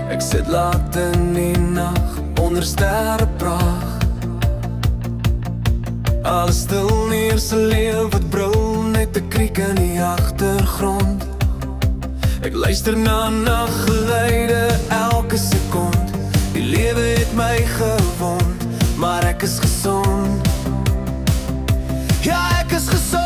Ek sit laat in die nag onder sterrepracht. Alles stil neer, se leeuw wat brul, net 'n kriek in die agtergrond. Ek luister na nachtgeluide elke sekond. Die lewe het my gewond, maar ek is gezond. Ja, ek is gezond.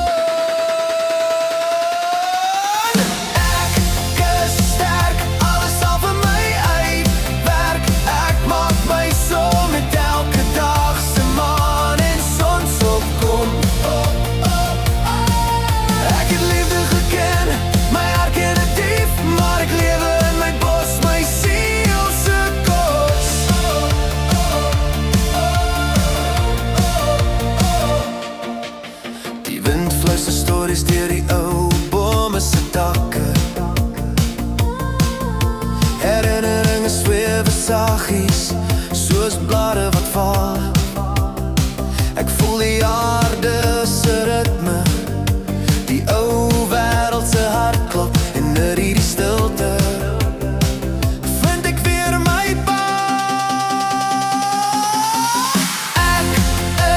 Stories deur die ou bome se takke. Herinneringe sweef saggies, soos blare wat val. Ek voel die aarde se ritme, die ou wêreld se hartklop. En in hierdie stilte vind ek weer my pad. Ek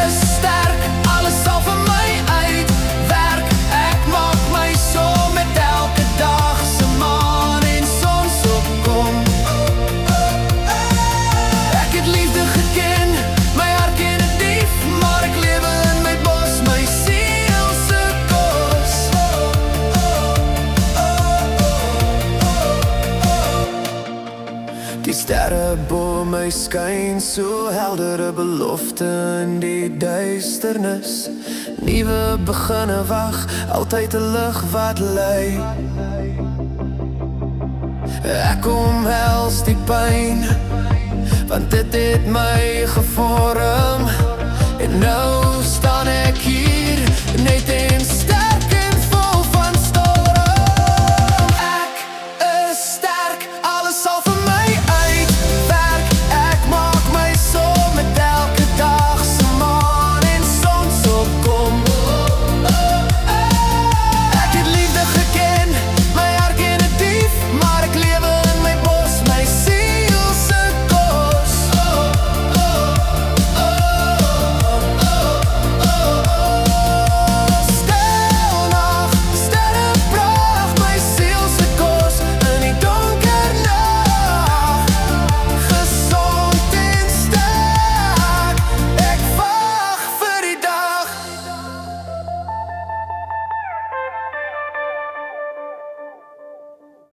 is sterk, alles sal vir my uitwerk. Ek maak my so met elke dag se maan en sonsopkom. Ek het liefde geken, my hart ken 'n dief, maar ek lewe in my bos, my siel se kos. Die sterre bo my skyn so helder, 'n belofte in die duisternis. Nuwe beginne wag, altyd 'n lig wat lei. Ek omhels die pyn, want dit het my gevorm. En nou